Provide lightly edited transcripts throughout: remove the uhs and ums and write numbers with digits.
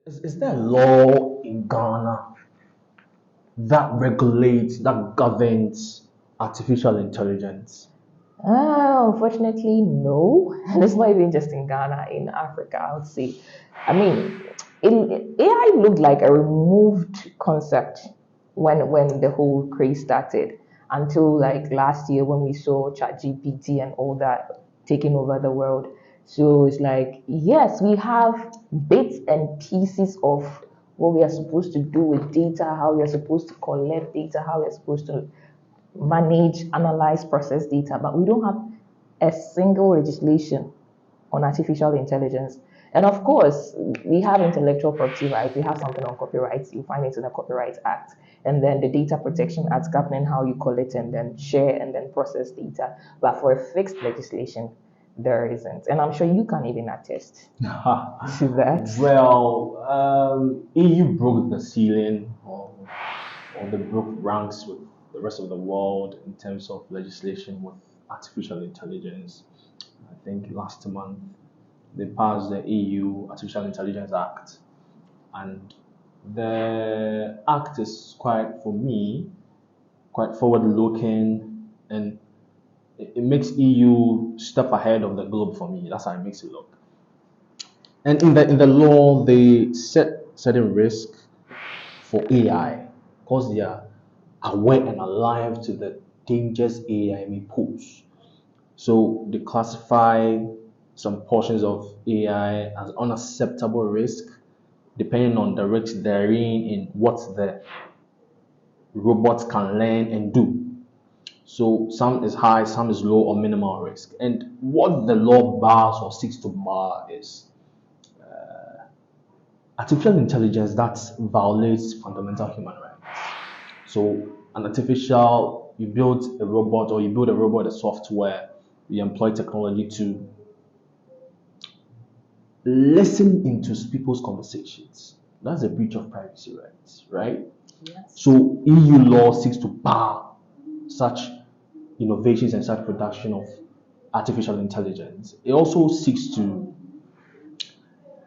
Is there a law in Ghana that regulates, that governs artificial intelligence? Unfortunately, no. And it's not even just in Ghana, in Africa, I would say. I mean, AI looked like a removed concept when the whole craze started until like last year when we saw ChatGPT and all that taking over the world. So it's like, yes, we have bits and pieces of what we are supposed to do with data, how we are supposed to collect data, how we are supposed to manage, analyze, process data, but we don't have a single legislation on artificial intelligence. And of course, we have intellectual property rights. We have something on copyright. You find it in the Copyright Act. And then the Data Protection Act governing how you collect and then share and then process data. But for a fixed legislation, there isn't. And I'm sure you can even attest to that. Well, EU broke the ceiling, or they broke ranks with the rest of the world in terms of legislation with artificial intelligence. I think last month they passed the EU Artificial Intelligence Act, and the act is quite, for me, quite forward-looking, and it makes EU step ahead of the globe for me. That's how it makes it look. And in the law, they set certain risk for AI because they are aware and alive to the dangers AI may pose. So they classify some portions of AI as unacceptable risk, depending on the risk therein in what the robots can learn and do. So some is high, some is low or minimal risk. And what the law bars or seeks to bar is artificial intelligence that violates fundamental human rights. So an artificial, you build a robot or you build a robot, a software, you employ technology to listen into people's conversations. That's a breach of privacy rights, right? Yes. So EU law seeks to bar such innovations and such production of artificial intelligence. It also seeks to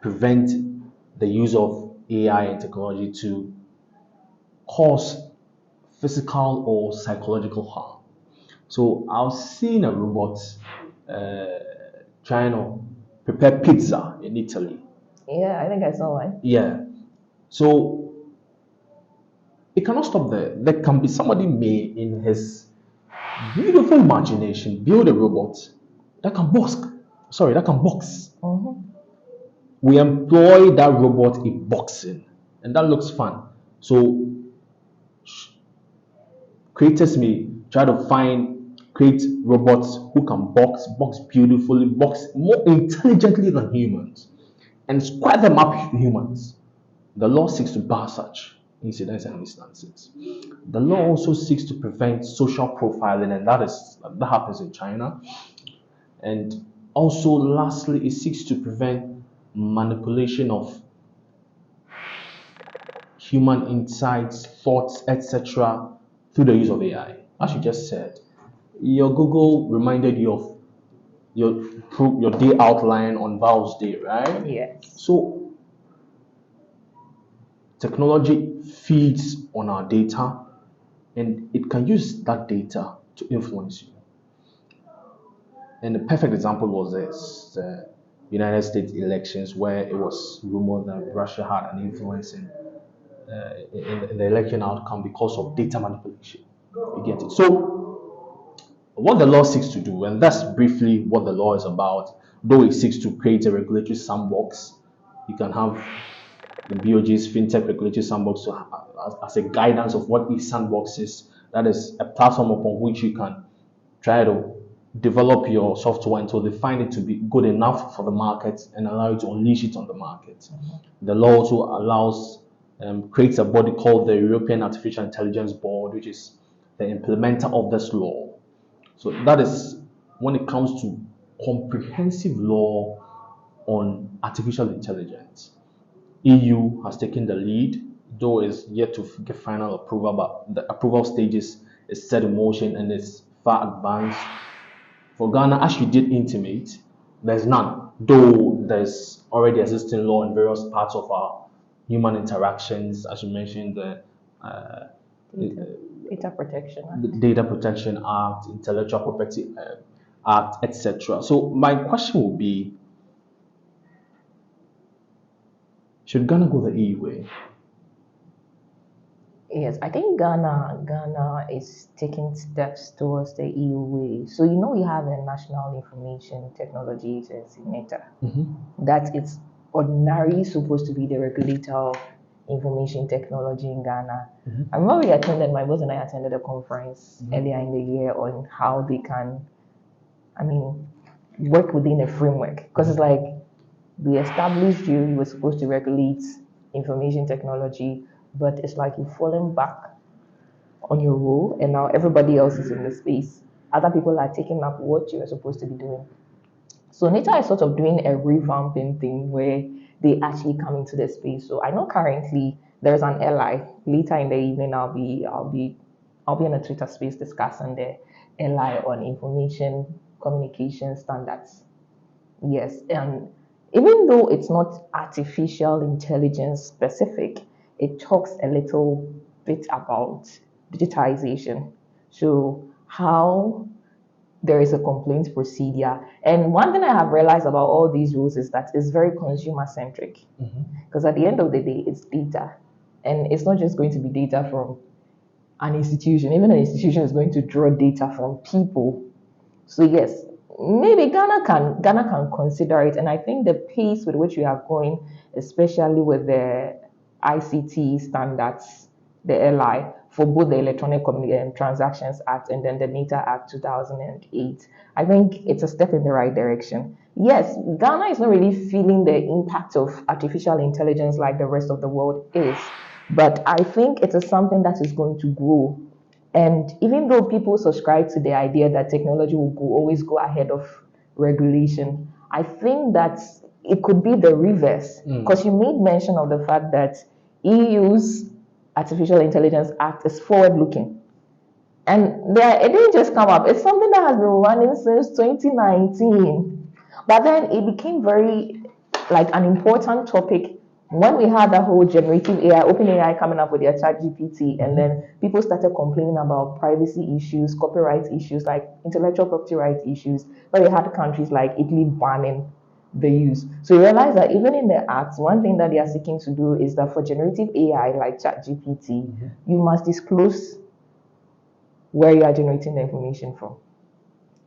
prevent the use of AI and technology to cause physical or psychological harm. So I've seen a robot trying to prepare pizza in Italy. Yeah, I think I saw one. Yeah. So it cannot stop there. There can be somebody may, in his beautiful imagination, build a robot that can box. Sorry, that can box. Mm-hmm. We employ that robot in boxing, and that looks fun. So creators may try to create robots who can box beautifully, box more intelligently than humans, and square them up humans. The law seeks to bar such incidents and instances. The law also seeks to prevent social profiling, and that happens in China. And also, lastly, it seeks to prevent manipulation of human insights, thoughts, etc., through the use of AI. As you just said, your Google reminded you of your day outline on Val's Day, right? Yes. So technology feeds on our data, and it can use that data to influence you. And the perfect example was this: the United States elections, where it was rumored that Russia had an influence in the election outcome because of data manipulation. You get it? So, what the law seeks to do, and that's briefly what the law is about, though it seeks to create a regulatory sandbox, you can have the BOG's Fintech regulatory sandbox as a guidance of what each sandbox is. That is a platform upon which you can try to develop your software until they find it to be good enough for the market and allow you to unleash it on the market. Mm-hmm. The law also allows creates a body called the European Artificial Intelligence Board, which is the implementer of this law. So that is when it comes to comprehensive law on artificial intelligence. EU has taken the lead, though it's yet to get final approval, but the approval stages is set in motion and is far advanced. For Ghana, as you did intimate, there's none, though there's already existing law in various parts of our human interactions, as you mentioned, uh, Data, data protection the Act. Data Protection Act, Intellectual Property Act, etc. So my question would be, should Ghana go the EU way? Yes, I think Ghana is taking steps towards the EU way. So you know we have a National Information Technology Agency, NETA, that it's ordinarily supposed to be the regulator of information technology in Ghana. I remember my boss and I attended a conference earlier in the year on how they can, I mean, work within a framework. Because it's like we established you were supposed to regulate information technology, but it's like you've fallen back on your role and now everybody else is in the space. Other people are taking up what you were supposed to be doing. So NITA is sort of doing a revamping thing where they actually come into the space. So I know currently there's an ally. Later in the evening I'll be in a Twitter space discussing the ally on information communication standards. Yes, and even though it's not artificial intelligence specific, it talks a little bit about digitization. So how there is a complaint procedure. And one thing I have realized about all these rules is that it's very consumer centric. Because at the end of the day, it's data. And it's not just going to be data from an institution. Even an institution is going to draw data from people. So yes, maybe Ghana can consider it, and I think the pace with which we are going, especially with the ICT standards, the LI for both the Electronic Transactions Act and then the Data Act 2008, I think it's a step in the right direction. Yes, Ghana is not really feeling the impact of artificial intelligence like the rest of the world is, but I think it is something that is going to grow, and even though people subscribe to the idea that technology will always go ahead of regulation, I think that it could be the reverse. Because you made mention of the fact that EU's Artificial Intelligence Act is forward looking. And it didn't just come up, it's something that has been running since 2019. But then it became very like an important topic when we had that whole generative AI, OpenAI coming up with their chat GPT, and then people started complaining about privacy issues, copyright issues, like intellectual property rights issues, where you had countries like Italy banning the use. So you realize that even in the act, one thing that they are seeking to do is that for generative AI like chat GPT, you must disclose where you are generating the information from.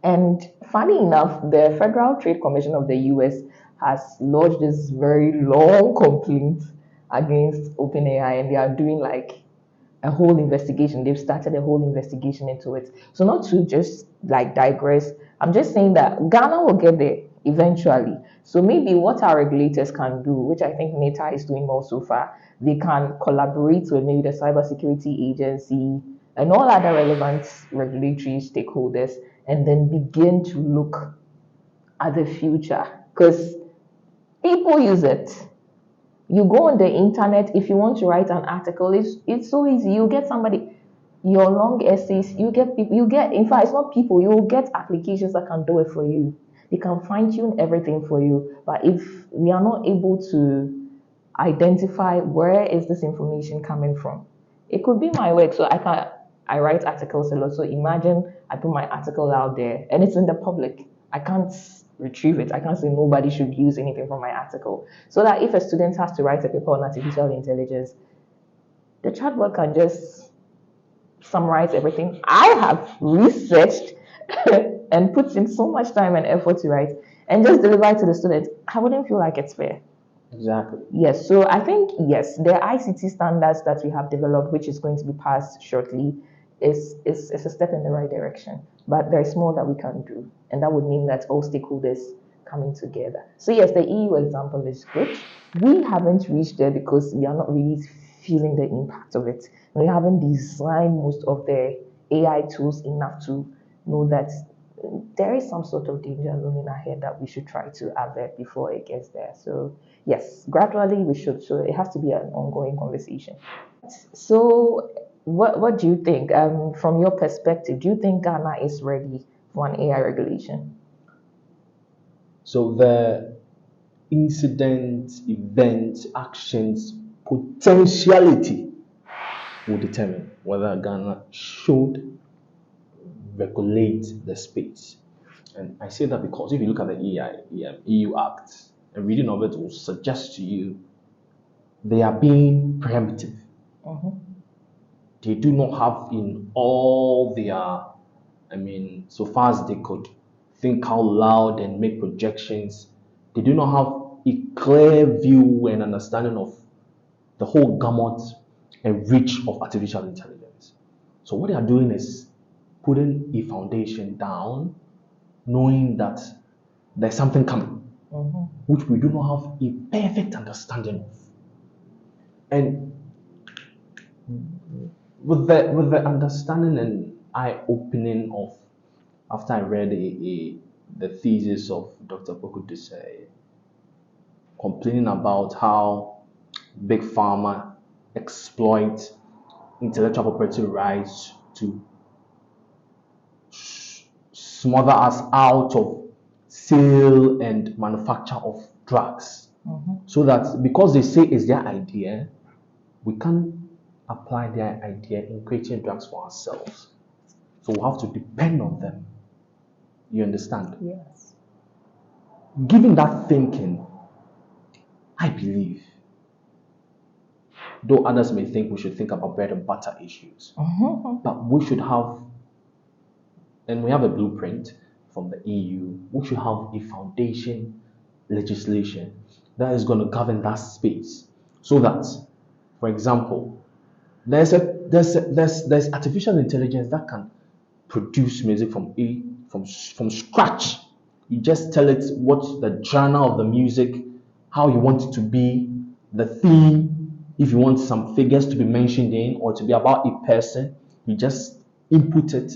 And funny enough, the Federal Trade Commission of the US has lodged this very long complaint against OpenAI, and they are doing like a whole investigation. They've started a whole investigation into it. So not to just like digress, I'm just saying that Ghana will get there eventually. So maybe what our regulators can do, which I think NETA is doing more so far, they can collaborate with maybe the cybersecurity agency and all other relevant regulatory stakeholders, and then begin to look at the future. Because people use it. You go on the internet, if you want to write an article, it's so easy. You get somebody, your long essays, you get people, you get, in fact, it's not people, you will get applications that can do it for you. They can fine tune everything for you. But if we are not able to identify where is this information coming from, it could be my work. So I write articles a lot. So imagine I put my article out there and it's in the public. I can't retrieve it. I can't say nobody should use anything from my article. So that if a student has to write a paper on artificial intelligence, the chatbot can just summarize everything I have researched and put in so much time and effort to write and just deliver it to the student. I wouldn't feel like it's fair. Exactly. Yes, so I think, yes, the ICT standards that we have developed, which is going to be passed shortly, is a step in the right direction. But there is more that we can do, and that would mean that all stakeholders coming together. So yes, the EU example is good. We haven't reached there because we are not really feeling the impact of it. We haven't designed most of the AI tools enough to know that there is some sort of danger looming ahead that we should try to avert before it gets there. So yes, gradually we should. So it has to be an ongoing conversation. So what do you think? From your perspective, do you think Ghana is ready for an AI regulation? So the incident, event, actions potentiality will determine whether Ghana should regulate the space. And I say that because if you look at the EU Act, a reading of it will suggest to you they are being preemptive. They do not have in all their, so far as they could think out loud and make projections, they do not have a clear view and understanding of the whole gamut and reach of artificial intelligence. So what they are doing is putting a foundation down, knowing that there's something coming, which we do not have a perfect understanding of. And with the understanding and eye-opening of, after I read the thesis of Dr. Poku Desai, complaining about how big pharma exploit intellectual property rights to smother us out of sale and manufacture of drugs. So that because they say it's their idea, we can apply their idea in creating drugs for ourselves. So we have to depend on them. You understand? Yes. Given that thinking, I believe, though others may think we should think about bread and butter issues, but we should have, and we have a blueprint from the EU, we should have a foundation legislation that is going to govern that space. So that, for example, there's artificial intelligence that can produce music from scratch. You just tell it what the genre of the music, how you want it to be, the theme, if you want some figures to be mentioned in or to be about a person, you just input it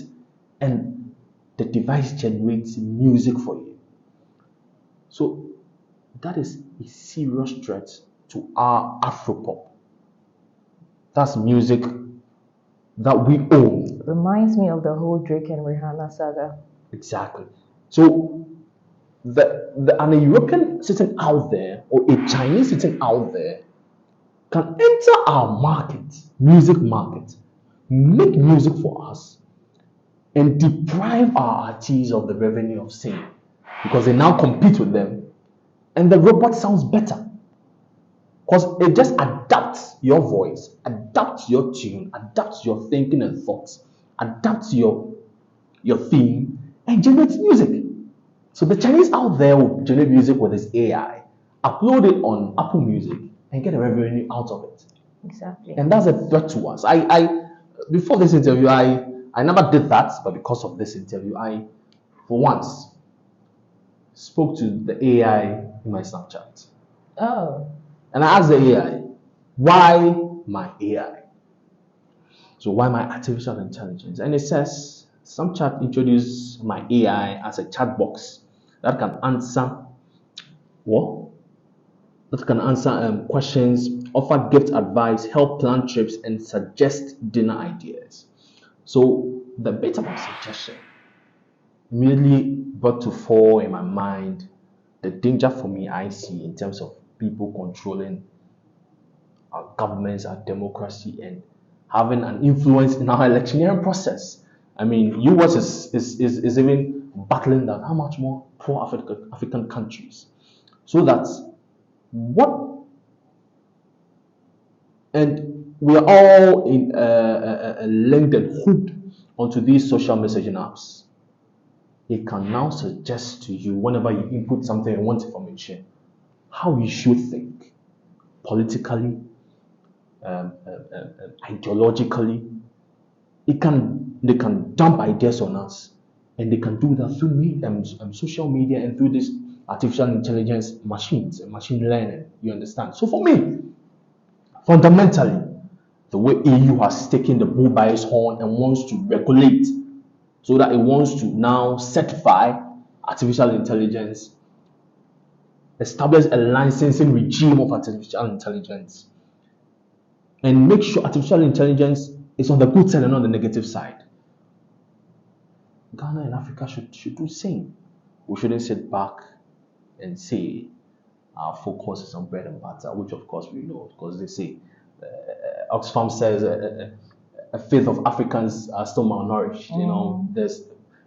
and the device generates music for you. So that is a serious threat to our Afropop. That's music that we own. Reminds me of the whole Drake and Rihanna saga. Exactly. So an European sitting out there or a Chinese sitting out there can enter our market, music market, make music for us, and deprive our artists of the revenue of singing because they now compete with them, and the robot sounds better because it just adapts your voice, adapts your tune, adapts your thinking and thoughts, adapts your theme, and generates music. So the Chinese out there will generate music with this AI, upload it on Apple Music, and get a revenue out of it. Exactly. And that's a threat to us. I before this interview, I never did that, but because of this interview, I, for once, spoke to the AI in my Snapchat. Oh. And I asked the AI, why my AI? So why my artificial intelligence? And it says, Snapchat introduced my AI as a chat box that can answer what? That can answer questions, offer gift advice, help plan trips, and suggest dinner ideas. So the bit about suggestion immediately brought to fore in my mind the danger for me I see in terms of people controlling our governments, our democracy, and having an influence in our electioneering process. US is even battling that. How much more poor African countries? So that what, and we are all in linked and hooked onto these social messaging apps. It can now suggest to you whenever you input something and want information, how you should think politically, ideologically. They can dump ideas on us, and they can do that through social media and through this artificial intelligence machines and machine learning. You understand? So for me, fundamentally, the way EU has taken the bull by its horn and wants to regulate, so that it wants to now certify artificial intelligence, establish a licensing regime of artificial intelligence, and make sure artificial intelligence is on the good side and not the negative side. Ghana and Africa should do the same. We shouldn't sit back and say, our focus is on bread and butter, which of course we know, because they say Oxfam says a fifth of Africans are still malnourished. You know, there's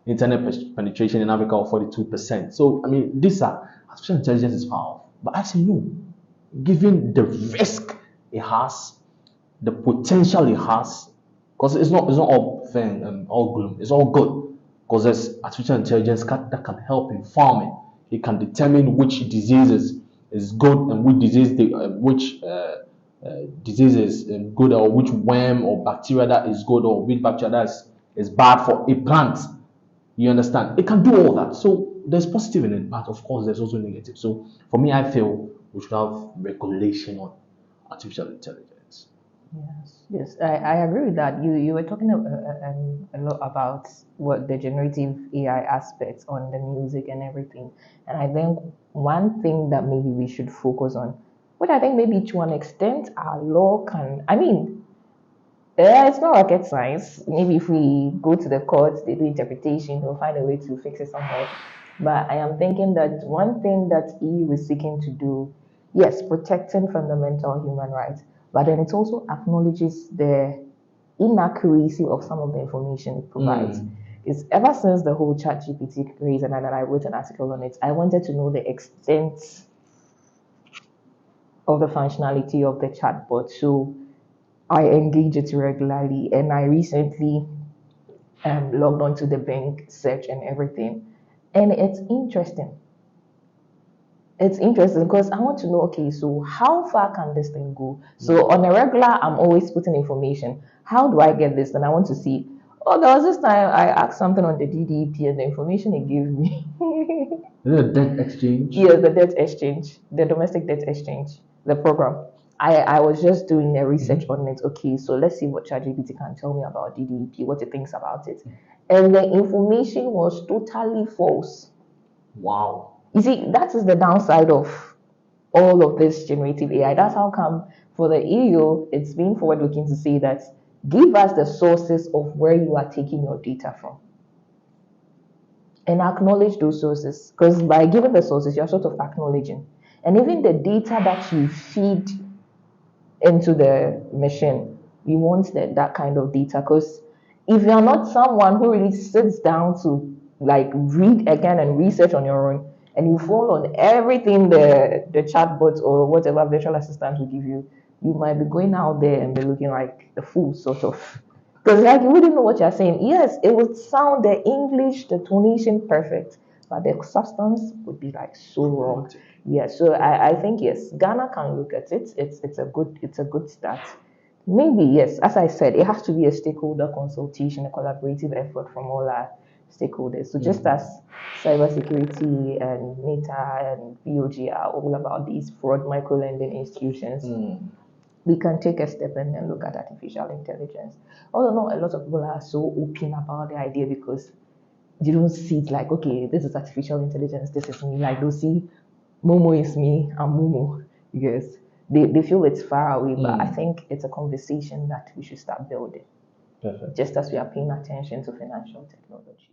internet penetration in Africa of 42%. So I mean, these are artificial intelligence is powerful, but I say no, given the risk it has, the potential it has, because it's not all thing and all gloom. It's all good because there's artificial intelligence that can help in farming. It can determine which diseases is good and which disease is good, or which worm or bacteria that is good, or which bacteria that is bad for a plant. You understand? It can do all that. So there's positive in it, but of course there's also negative. So for me, I feel we should have regulation on artificial intelligence. Yes, I agree with that. You were talking a lot about what the generative AI aspects on the music and everything, and I think one thing that maybe we should focus on, which I think maybe to an extent our law can. I mean, it's not rocket science. Maybe if we go to the courts, they do interpretation, they'll find a way to fix it somewhere. But I am thinking that one thing that EU is seeking to do, yes, protecting fundamental human rights, but then it also acknowledges the inaccuracy of some of the information it provides. It's ever since the whole chat GPT craze, and then I wrote an article on it, I wanted to know the extent of the functionality of the chatbot. So I engage it regularly, and I recently logged onto the bank search and everything. And it's interesting. It's interesting because I want to know, okay, so how far can this thing go? So on a regular, I'm always putting information. How do I get this? And I want to see, oh, there was this time I asked something on the DDP and the information it gave me. Is it a debt exchange? Yes, the debt exchange, the domestic debt exchange, the program. I was just doing a research on it. Okay, so let's see what ChatGPT can tell me about DDP, what it thinks about it. And the information was totally false. Wow. You see, that is the downside of all of this generative AI. That's how come for the EU, it's being forward looking to say that give us the sources of where you are taking your data from and acknowledge those sources. Because by giving the sources, you're sort of acknowledging. And even the data that you feed into the machine, we want that kind of data. Because if you're not someone who really sits down to like read again and research on your own, and you fall on everything the chatbot or whatever virtual assistant will give you, you might be going out there and be looking like a fool, sort of. Because like you wouldn't know what you're saying. Yes, it would sound the English, the tonation perfect, but the substance would be like so wrong. Yeah, so I think yes, Ghana can look at it. It's a good start. Maybe yes, as I said, it has to be a stakeholder consultation, a collaborative effort from all our stakeholders. So just as cybersecurity and NITA and VOG are all about these fraud micro-lending institutions, we can take a step and then look at artificial intelligence. Although not a lot of people are so open about the idea because you don't see it like, okay, this is artificial intelligence, this is me. Like they'll see Momo is me, I'm Momo. Yes. They feel it's far away, but I think it's a conversation that we should start building. Perfect. Just as we are paying attention to financial technology.